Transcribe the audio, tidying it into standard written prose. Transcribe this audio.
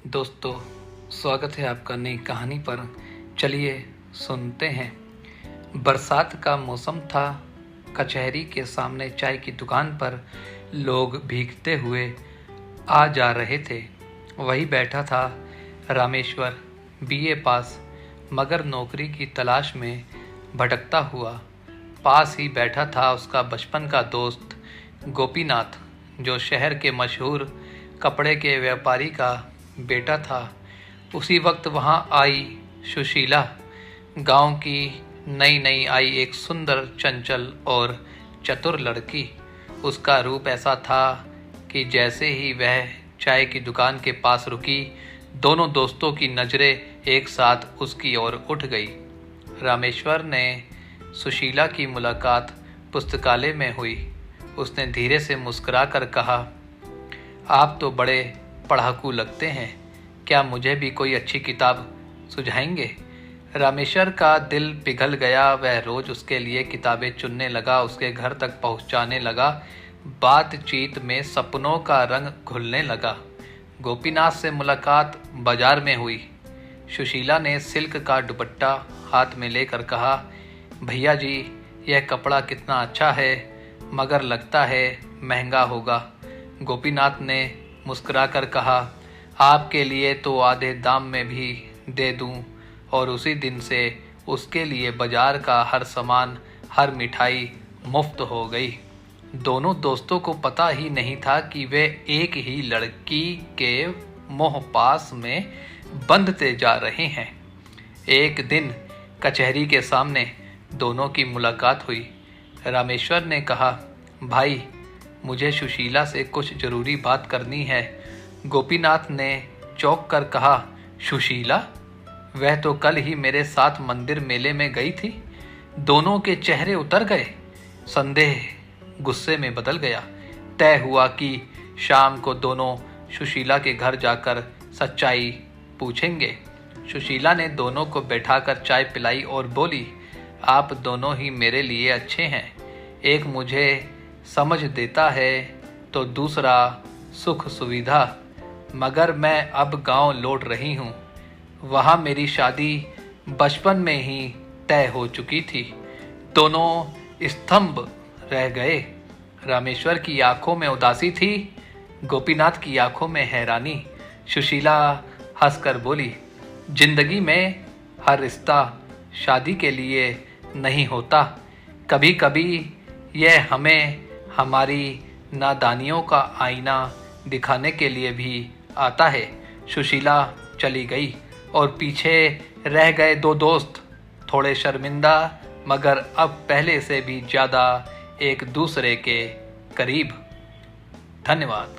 दोस्तों, स्वागत है आपका नई कहानी पर। चलिए सुनते हैं। बरसात का मौसम था। कचहरी के सामने चाय की दुकान पर लोग भीगते हुए आ जा रहे थे। वही बैठा था रामेश्वर, बीए पास, मगर नौकरी की तलाश में भटकता हुआ। पास ही बैठा था उसका बचपन का दोस्त गोपीनाथ, जो शहर के मशहूर कपड़े के व्यापारी का बेटा था। उसी वक्त वहाँ आई सुशीला, गांव की नई नई आई एक सुंदर, चंचल और चतुर लड़की। उसका रूप ऐसा था कि जैसे ही वह चाय की दुकान के पास रुकी, दोनों दोस्तों की नज़रें एक साथ उसकी ओर उठ गई। रामेश्वर ने सुशीला की मुलाकात पुस्तकालय में हुई। उसने धीरे से मुस्कुराकर कहा, आप तो बड़े पढ़ाकू लगते हैं, क्या मुझे भी कोई अच्छी किताब सुझाएंगे? रामेश्वर का दिल पिघल गया। वह रोज उसके लिए किताबें चुनने लगा, उसके घर तक पहुंचाने लगा। बातचीत में सपनों का रंग घुलने लगा। गोपीनाथ से मुलाकात बाजार में हुई। सुशीला ने सिल्क का दुपट्टा हाथ में लेकर कहा, भैया जी, यह कपड़ा कितना अच्छा है, मगर लगता है महंगा होगा। गोपीनाथ ने मुस्कुराकर कहा, आपके लिए तो आधे दाम में भी दे दूं। और उसी दिन से उसके लिए बाजार का हर सामान, हर मिठाई मुफ्त हो गई। दोनों दोस्तों को पता ही नहीं था कि वे एक ही लड़की के मोह पास में बंधते जा रहे हैं। एक दिन कचहरी के सामने दोनों की मुलाकात हुई। रामेश्वर ने कहा, भाई, मुझे सुशीला से कुछ ज़रूरी बात करनी है। गोपीनाथ ने चौंक कर कहा, सुशीला? वह तो कल ही मेरे साथ मंदिर मेले में गई थी। दोनों के चेहरे उतर गए। संदेह गुस्से में बदल गया। तय हुआ कि शाम को दोनों सुशीला के घर जाकर सच्चाई पूछेंगे। सुशीला ने दोनों को बैठाकर चाय पिलाई और बोली, आप दोनों ही मेरे लिए अच्छे हैं। एक मुझे समझ देता है तो दूसरा सुख सुविधा। मगर मैं अब गांव लौट रही हूँ। वहाँ मेरी शादी बचपन में ही तय हो चुकी थी। दोनों स्तंभ रह गए। रामेश्वर की आंखों में उदासी थी, गोपीनाथ की आंखों में हैरानी। सुशीला हंसकर बोली, जिंदगी में हर रिश्ता शादी के लिए नहीं होता। कभी कभी यह हमें हमारी नादानियों का आईना दिखाने के लिए भी आता है। सुशीला चली गई और पीछे रह गए दो दोस्त, थोड़े शर्मिंदा, मगर अब पहले से भी ज़्यादा एक दूसरे के करीब। धन्यवाद।